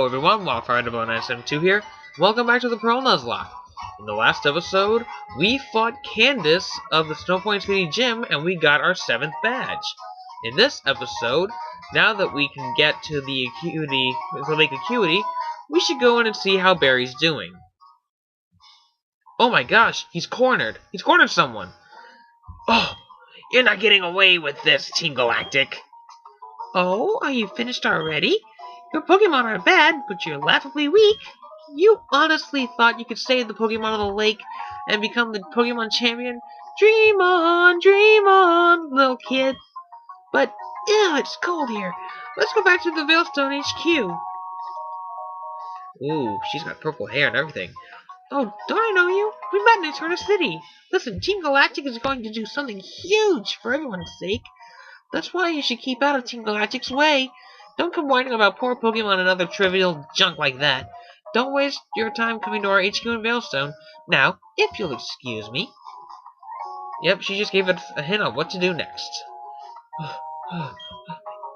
everyone, WildFire972 here. Welcome back to the Pro Nuzlocke. In the last episode, we fought Candace of the Snowpoint City Gym and we got our 7th badge. In this episode, now that we can get to the Lake Acuity, we should go in and see how Barry's doing. Oh my gosh, he's cornered. He's cornered someone. Oh, you're not getting away with this, Team Galactic. Oh, are you finished already? Your Pokemon are bad, but you're laughably weak. You honestly thought you could save the Pokemon on the lake and become the Pokemon champion? Dream on, little kid. But, ew, it's cold here. Let's go back to the Veilstone HQ. Ooh, she's got purple hair and everything. Oh, don't I know you? We met in Eterna City. Listen, Team Galactic is going to do something huge for everyone's sake. That's why you should keep out of Team Galactic's way. Don't come whining about poor Pokemon and other trivial junk like that. Don't waste your time coming to our HQ in Veilstone. Now, if you'll excuse me. Yep, she just gave us a hint on what to do next.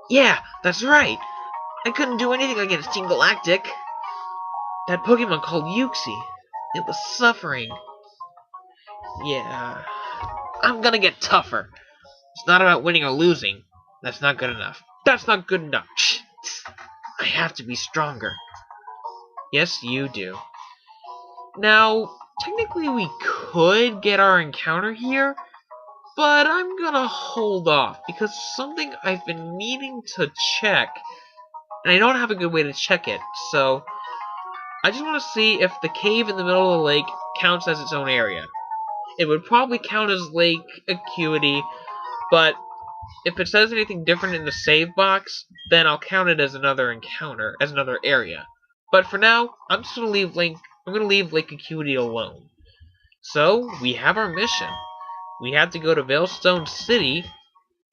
Yeah, that's right. I couldn't do anything against Team Galactic. That Pokemon called Uxie. It was suffering. Yeah. I'm gonna get tougher. It's not about winning or losing. That's not good enough. That's not good enough. I have to be stronger. Yes, you do. Now, technically we could get our encounter here, but I'm gonna hold off because something I've been needing to check, and I don't have a good way to check it, so I just want to see if the cave in the middle of the lake counts as its own area. It would probably count as Lake Acuity, but if it says anything different in the save box, then I'll count it as another encounter, as another area. But for now, I'm just gonna leave Lake Acuity alone. So we have our mission. We have to go to Veilstone City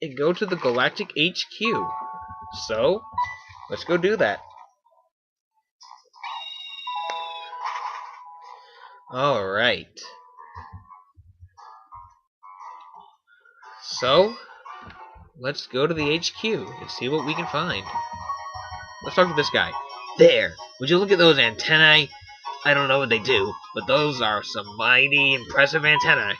and go to the Galactic HQ. So let's go do that. All right. So let's go to the HQ and see what we can find. Let's talk to this guy. There! Would you look at those antennae? I don't know what they do, but those are some mighty impressive antennae.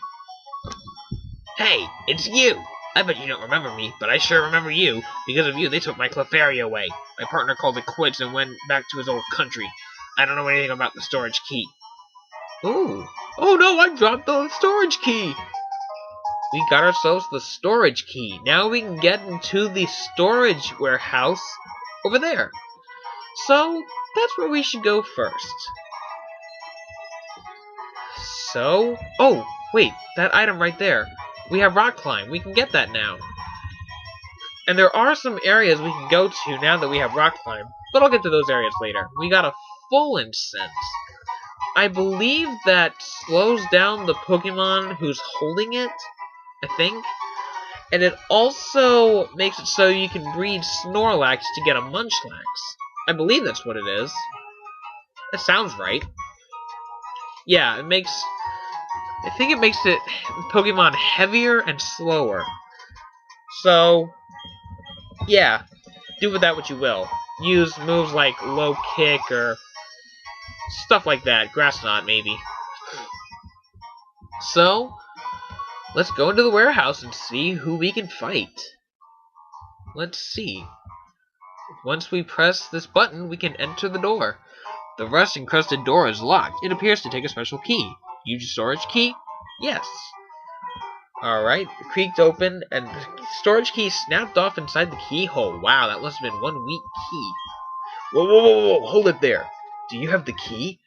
Hey, it's you! I bet you don't remember me, but I sure remember you. Because of you, they took my Clefairy away. My partner called it quits and went back to his old country. I don't know anything about the storage key. Ooh. Oh no, I dropped the storage key! We got ourselves the storage key. Now we can get into the storage warehouse over there. So, that's where we should go first. So, oh, wait, that item right there. We have Rock Climb. We can get that now. And there are some areas we can go to now that we have Rock Climb, but I'll get to those areas later. We got a full incense. I believe that slows down the Pokemon who's holding it, I think. And it also makes it so you can breed Snorlax to get a Munchlax. I believe that's what it is. That sounds right. Yeah, I think it makes it Pokemon heavier and slower. So, yeah, do with that what you will. Use moves like low kick or stuff like that. Grass knot, maybe. So, let's go into the warehouse and see who we can fight. Let's see. Once we press this button, we can enter the door. The rust-encrusted door is locked. It appears to take a special key. Use your storage key? Yes. Alright, it creaked open, and the storage key snapped off inside the keyhole. Wow, that must have been one weak key. Whoa, hold it there. Do you have the key?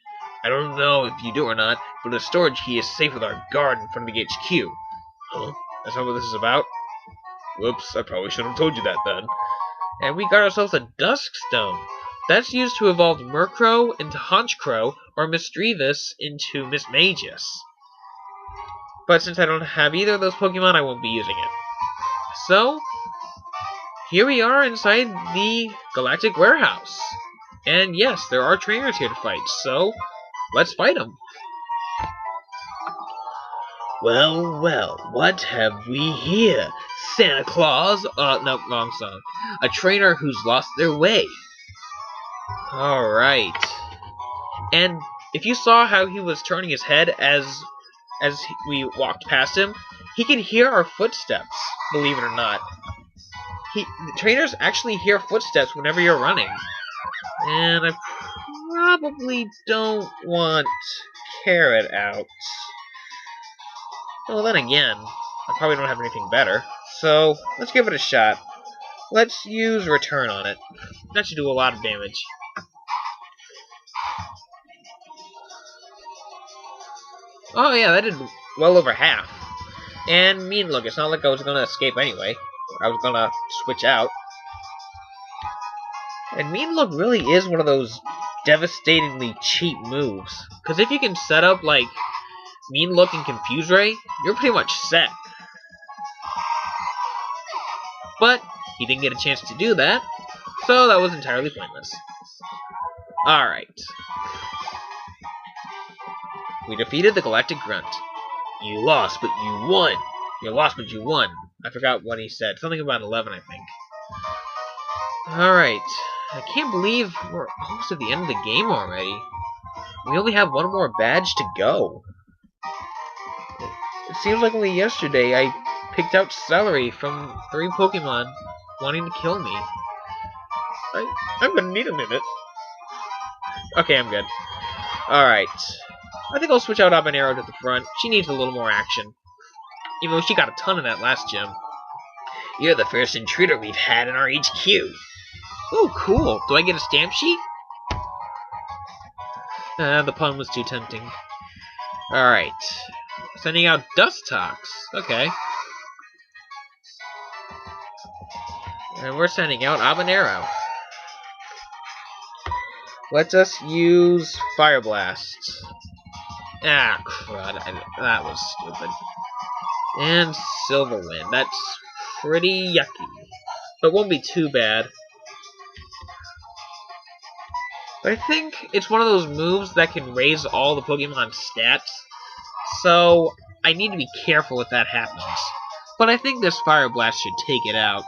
I don't know if you do or not, but the storage key is safe with our guard in front of the HQ. Huh? That's not what this is about? Whoops, I probably should have told you that then. And we got ourselves a Duskstone. That's used to evolve Murkrow into Honchkrow, or Misdreavus into Mismagius. But since I don't have either of those Pokemon, I won't be using it. So, here we are inside the Galactic Warehouse. And yes, there are trainers here to fight, so let's fight them. Well, what have we here? Santa Claus? No, wrong song. A trainer who's lost their way. Alright. And if you saw how he was turning his head as we walked past him, he can hear our footsteps, believe it or not. The trainers actually hear footsteps whenever you're running. And I probably don't want Carrot out. Well, then again, I probably don't have anything better. So, let's give it a shot. Let's use Return on it. That should do a lot of damage. Oh yeah, that did well over half. And Mean Look, it's not like I was gonna escape anyway. I was gonna switch out. And Mean Look really is one of those devastatingly cheap moves. Because if you can set up, like, Mean Look and Confuse Ray, you're pretty much set. But he didn't get a chance to do that, so that was entirely pointless. Alright. We defeated the Galactic Grunt. You lost, but you won. You lost, but you won. I forgot what he said. Something about 11, I think. Alright. I can't believe we're almost at the end of the game already. We only have one more badge to go. It seems like only yesterday I picked out Celery from 3 Pokemon wanting to kill me. I'm gonna need a minute. Okay, I'm good. Alright. I think I'll switch out Habanero to the front. She needs a little more action. Even though she got a ton in that last gym. You're the first intruder we've had in our HQ. Oh, cool. Do I get a stamp sheet? The pun was too tempting. Alright. Sending out Dustox. Okay. And we're sending out Habanero. Let us use Fire Blast. Ah, crud. That was stupid. And Silver Wind. That's pretty yucky. But won't be too bad. But I think it's one of those moves that can raise all the Pokemon stats. So I need to be careful if that happens. But I think this Fire Blast should take it out.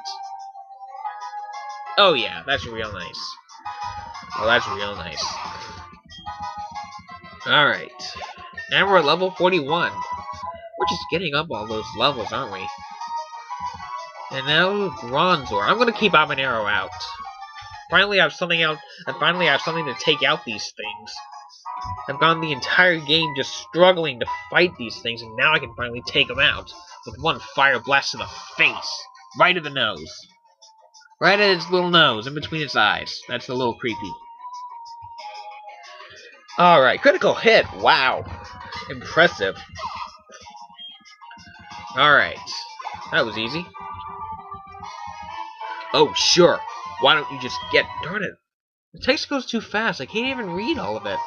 Oh yeah, that's real nice. Oh, that's real nice. Alright. And we're at level 41. We're just getting up all those levels, aren't we? And now Bronzor. I'm gonna keep Habanero out. Finally I have something out, and finally I have something to take out these things. I've gone the entire game just struggling to fight these things, and now I can finally take them out. With one Fire Blast to the face. Right to the nose. Right at its little nose, in between its eyes. That's a little creepy. Alright, critical hit. Wow. Impressive. Alright. That was easy. Oh, sure. Why don't you just get... Darn it. The text goes too fast. I can't even read all of it.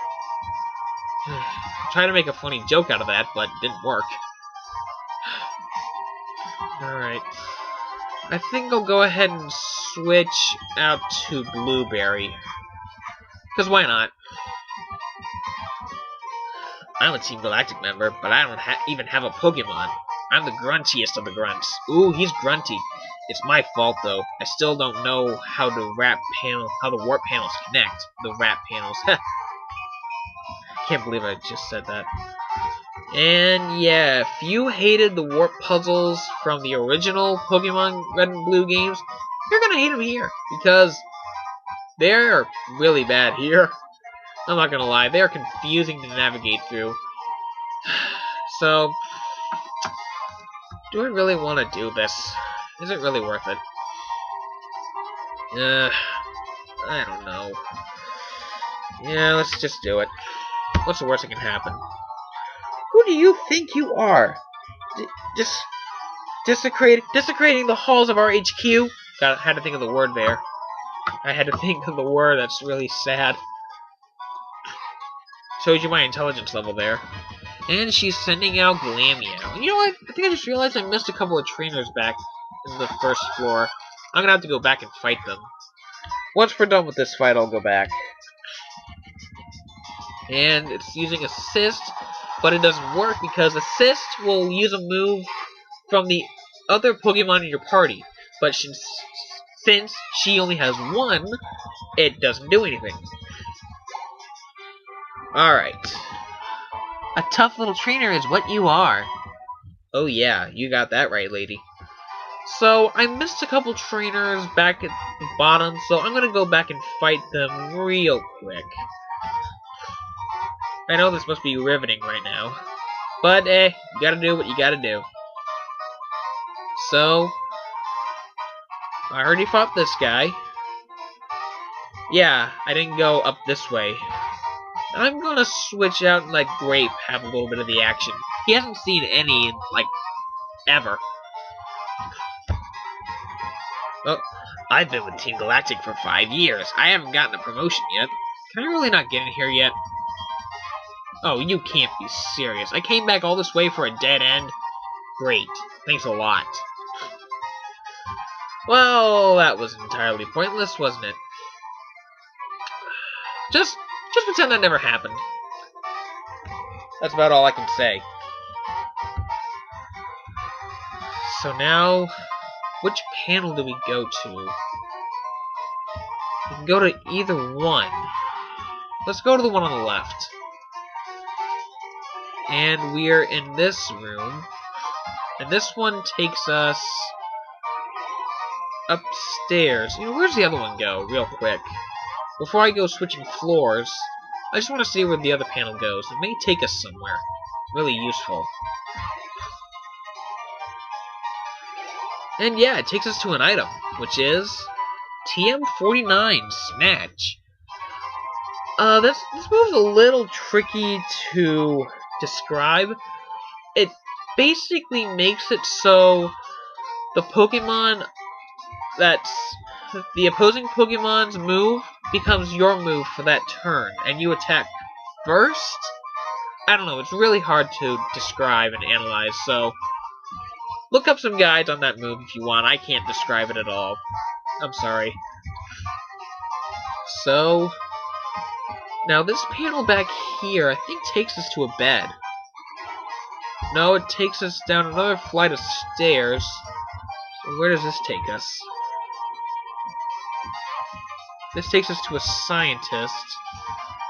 Trying to make a funny joke out of that, but it didn't work. Alright. I think I'll go ahead and switch out to Blueberry. Because why not? I'm a Team Galactic member, but I don't even have a Pokemon. I'm the gruntiest of the grunts. Ooh, he's grunty. It's my fault, though. I still don't know how the warp panels connect. The wrap panels. Can't believe I just said that. And yeah, if you hated the warp puzzles from the original Pokemon Red and Blue games, you're gonna hate them here. Because they're really bad here. I'm not gonna lie, they're confusing to navigate through. So, do I really want to do this? Is it really worth it? I don't know. Yeah, let's just do it. What's the worst that can happen? Who do you think you are? Just desecrating the halls of our HQ? Had to think of the word there. I had to think of the word. That's really sad. Shows you my intelligence level there. And she's sending out Glameow. And you know what? I think I just realized I missed a couple of trainers back in the first floor. I'm gonna have to go back and fight them. Once we're done with this fight, I'll go back. And it's using Assist, but it doesn't work because Assist will use a move from the other Pokemon in your party. But since she only has one, it doesn't do anything. Alright. A tough little trainer is what you are. Oh yeah, you got that right, lady. So, I missed a couple trainers back at the bottom, so I'm gonna go back and fight them real quick. I know this must be riveting right now. But, you gotta do what you gotta do. So, I already fought this guy. Yeah, I didn't go up this way. I'm gonna switch out and let Grape have a little bit of the action. He hasn't seen any, like, ever. Oh, I've been with Team Galactic for 5 years. I haven't gotten a promotion yet. Can I really not get in here yet? Oh, you can't be serious. I came back all this way for a dead end? Great. Thanks a lot. Well, that was entirely pointless, wasn't it? Just pretend that never happened. That's about all I can say. So now, which panel do we go to? We can go to either one. Let's go to the one on the left. And we're in this room. And this one takes us upstairs. You know, where's the other one go, real quick? Before I go switching floors, I just want to see where the other panel goes. It may take us somewhere really useful. And yeah, it takes us to an item, which is TM49 Snatch. This move's a little tricky to describe. It basically makes it so the Pokemon that's the opposing Pokemon's move becomes your move for that turn, and you attack first? I don't know, it's really hard to describe and analyze, so look up some guides on that move if you want. I can't describe it at all. I'm sorry. So, now this panel back here, I think takes us to a bed. No, it takes us down another flight of stairs. So where does this take us? This takes us to a scientist.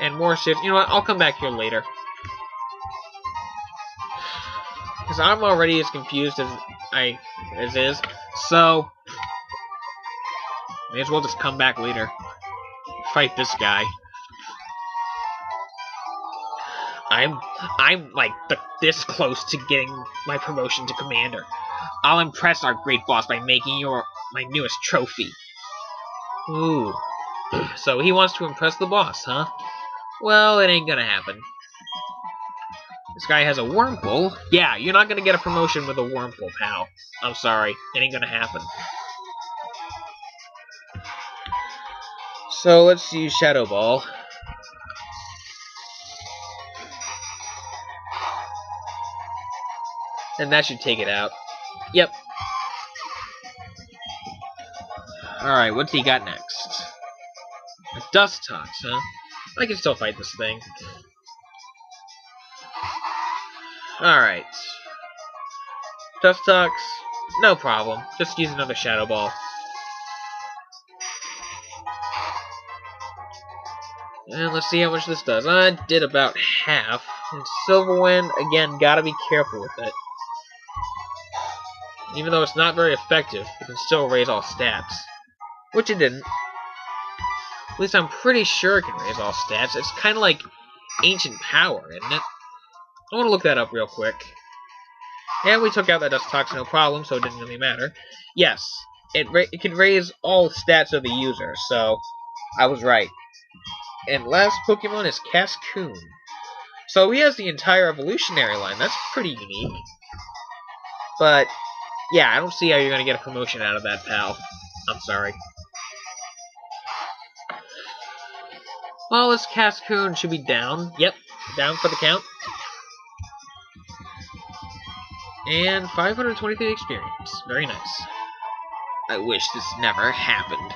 And more stairs. You know what, I'll come back here later. Because I'm already as confused as is. So, may as well just come back later. Fight this guy. I'm like this close to getting my promotion to commander. I'll impress our great boss by making my newest trophy. Ooh. So he wants to impress the boss, huh? Well, it ain't gonna happen. This guy has a Wurmple. Yeah, you're not gonna get a promotion with a Wurmple, pal. I'm sorry. It ain't gonna happen. So let's use Shadow Ball. And that should take it out. Yep. Alright, what's he got next? A Dust Tox, huh? I can still fight this thing. Alright. Dust Tox, no problem. Just use another Shadow Ball. And let's see how much this does. I did about half. And Silverwind, again, gotta be careful with it. Even though it's not very effective, it can still raise all stats. Which it didn't. At least I'm pretty sure it can raise all stats. It's kind of like Ancient Power, isn't it? I want to look that up real quick. And we took out that Dust Tox, no problem, so it didn't really matter. Yes, it can raise all stats of the user, so I was right. And last Pokemon is Cascoon. So he has the entire evolutionary line. That's pretty unique. But yeah, I don't see how you're going to get a promotion out of that, pal. I'm sorry. Well, this Cascoon should be down. Yep, down for the count. And 523 experience. Very nice. I wish this never happened.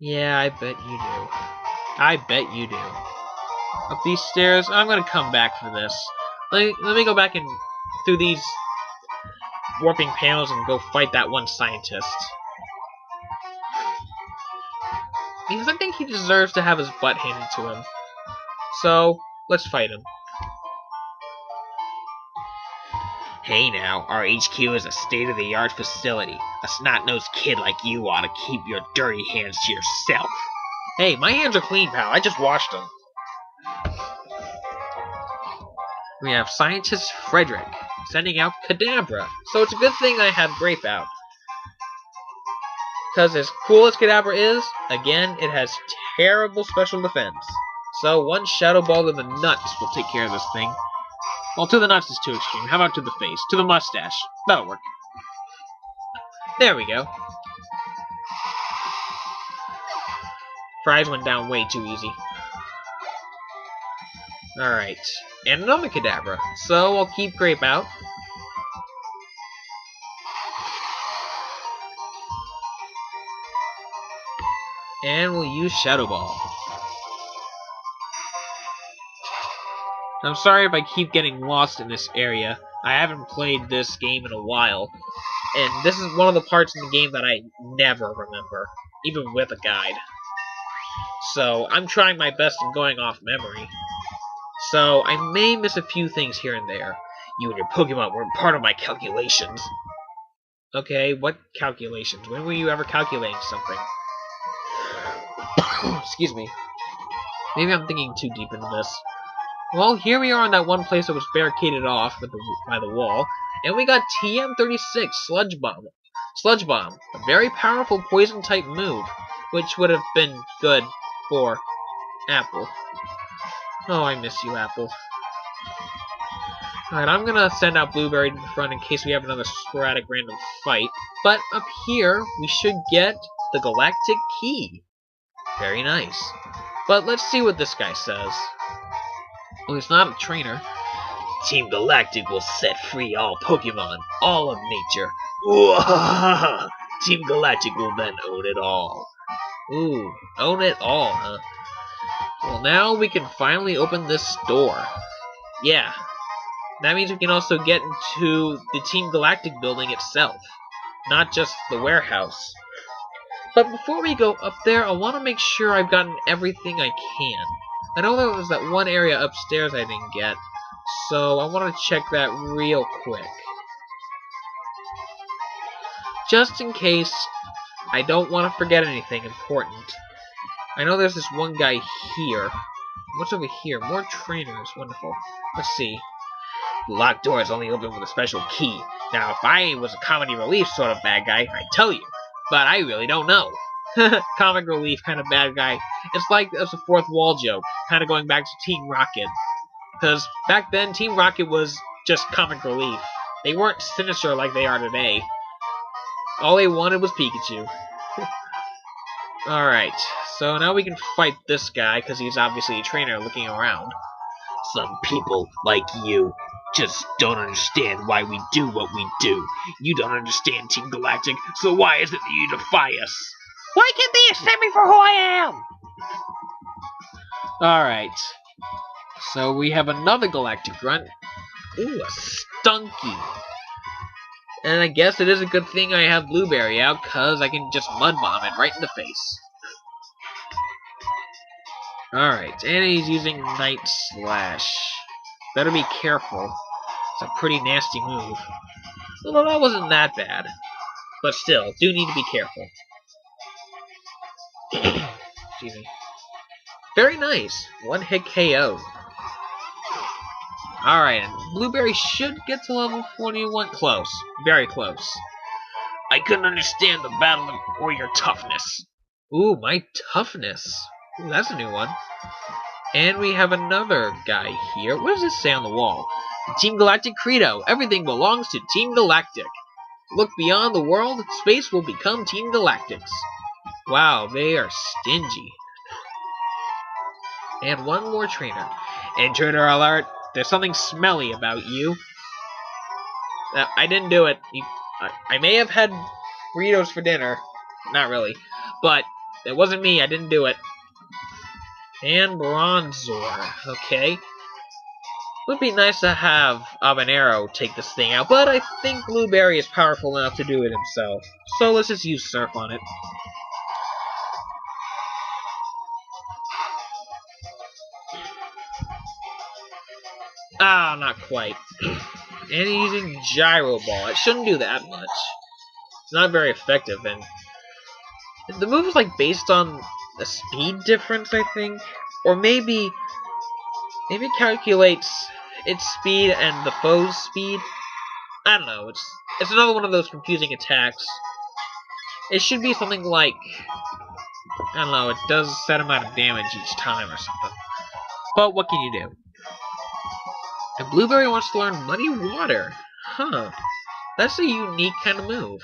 Yeah, I bet you do. I bet you do. Up these stairs, I'm going to come back for this. Let me go back and through these warping panels and go fight that one scientist. Because I think he deserves to have his butt handed to him. So, let's fight him. Hey now, our HQ is a state-of-the-art facility. A snot-nosed kid like you ought to keep your dirty hands to yourself. Hey, my hands are clean, pal. I just washed them. We have Scientist Frederick sending out Kadabra. So it's a good thing I have Grape out. Because as cool as Kadabra is, again, it has terrible special defense. So one Shadow Ball to the nuts will take care of this thing. Well, to the nuts is too extreme. How about to the face? To the mustache. That'll work. There we go. Fries went down way too easy. Alright. And another Kadabra. So I'll keep Grape out. And we'll use Shadow Ball. I'm sorry if I keep getting lost in this area. I haven't played this game in a while. And this is one of the parts in the game that I never remember, even with a guide. So I'm trying my best in going off memory. So I may miss a few things here and there. You and your Pokemon weren't part of my calculations. Okay, what calculations? When were you ever calculating something? Excuse me. Maybe I'm thinking too deep into this. Well, here we are in that one place that was barricaded off by the wall, and we got TM36 Sludge Bomb. Sludge Bomb, a very powerful poison-type move, which would have been good for Apple. Oh, I miss you, Apple. Alright, I'm gonna send out Blueberry to the front in case we have another sporadic random fight, but up here, we should get the Galactic Key. Very nice. But let's see what this guy says. Well, he's not a trainer. Team Galactic will set free all Pokemon, all of nature. Ooh, Team Galactic will then own it all. Ooh, own it all, huh? Well, now we can finally open this door. Yeah, that means we can also get into the Team Galactic Building itself, not just the warehouse. But before we go up there, I want to make sure I've gotten everything I can. I know there was that one area upstairs I didn't get, so I want to check that real quick. Just in case I don't want to forget anything important. I know there's this one guy here. What's over here? More trainers. Wonderful. Let's see. The locked door is only open with a special key. Now, if I was a comedy relief sort of bad guy, I'd tell you. But I really don't know. Comic relief kind of bad guy. It's like it's a fourth wall joke, kind of going back to Team Rocket. Because back then, Team Rocket was just comic relief. They weren't sinister like they are today. All they wanted was Pikachu. Alright, so now we can fight this guy, because he's obviously a trainer looking around. Some people, like you, just don't understand why we do what we do. You don't understand Team Galactic, so why is it that you defy us? Why can't they accept me for who I am? Alright. So we have another Galactic Grunt. Ooh, a Stunky. And I guess it is a good thing I have Blueberry out, because I can just Mud Bomb it right in the face. Alright, and he's using Night Slash. Better be careful. It's a pretty nasty move. Although that wasn't that bad. But still, do need to be careful. Excuse me. Very nice. One hit KO. Alright, and Blueberry should get to level 41. Close. Very close. I couldn't understand the battle or your toughness. Ooh, my toughness. Ooh, that's a new one. And we have another guy here. What does this say on the wall? Team Galactic Credo. Everything belongs to Team Galactic. Look beyond the world. Space will become Team Galactic's. Wow, they are stingy. And one more trainer. Intruder alert. There's something smelly about you. I didn't do it. I may have had burritos for dinner. Not really. But it wasn't me. I didn't do it. And Bronzor. Okay. It would be nice to have Habanero take this thing out, but I think Blueberry is powerful enough to do it himself. So let's just use Surf on it. Ah, not quite. And using Gyro Ball. It shouldn't do that much. It's not very effective, and the move is like based on a speed difference, I think, or maybe it calculates its speed and the foe's speed. I don't know. It's another one of those confusing attacks. It should be something like, I don't know, it does a set amount of damage each time or something. But what can you do? And Blueberry wants to learn Muddy Water. Huh. That's a unique kind of move.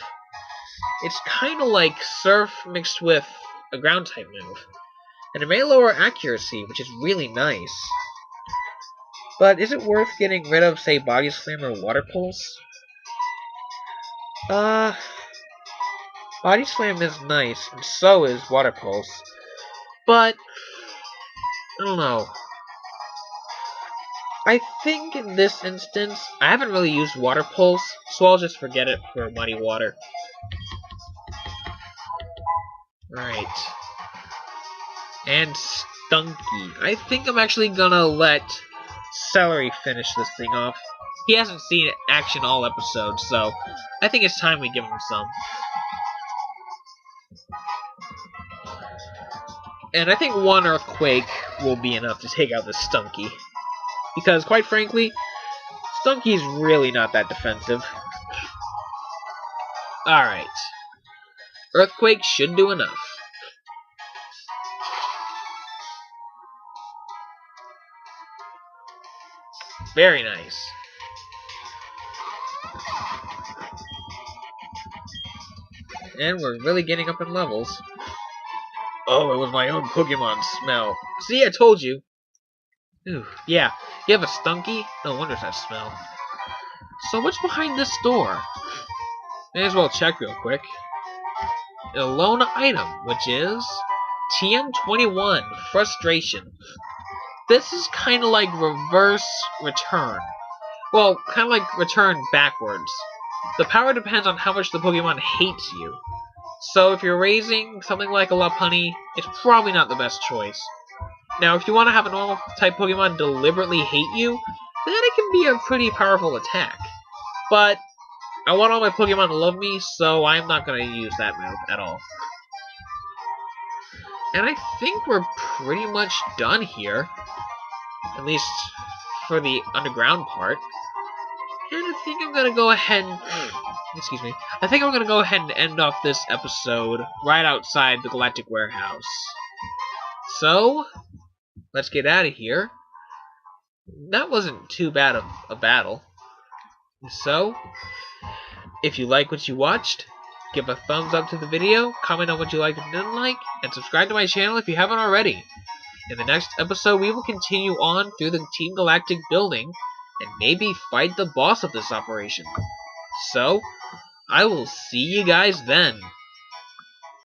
It's kind of like Surf mixed with a ground type move. And it may lower accuracy, which is really nice. But is it worth getting rid of, say, Body Slam or Water Pulse? Body Slam is nice, and so is Water Pulse. But, I don't know. I think in this instance, I haven't really used Water Pulse, so I'll just forget it for Muddy Water. Right. And Stunky. I think I'm actually gonna let Celery finish this thing off. He hasn't seen action all episode, so I think it's time we give him some. And I think one Earthquake will be enough to take out this Stunky. Because, quite frankly, Stunky's really not that defensive. Alright. Earthquake should do enough. Very nice. And we're really getting up in levels. Oh, it was my own Pokemon smell. See, I told you. Ooh, yeah. You have a Stunky? No wonder that smell. So what's behind this door? May as well check real quick. A lone item, which is TM21, Frustration. This is kind of like reverse return. Well, kind of like return backwards. The power depends on how much the Pokemon hates you. So if you're raising something like a Lopunny, it's probably not the best choice. Now, if you want to have a normal type Pokemon deliberately hate you, then it can be a pretty powerful attack. But I want all my Pokemon to love me, so I'm not going to use that move at all. And I think we're pretty much done here. At least for the underground part. And I think I'm going to go ahead and... Excuse me. I think I'm going to go ahead and end off this episode right outside the Galactic Warehouse. So, let's get out of here. That wasn't too bad of a battle. So, if you like what you watched, give a thumbs up to the video, comment on what you liked and didn't like, and subscribe to my channel if you haven't already. In the next episode, we will continue on through the Team Galactic Building, and maybe fight the boss of this operation. So, I will see you guys then.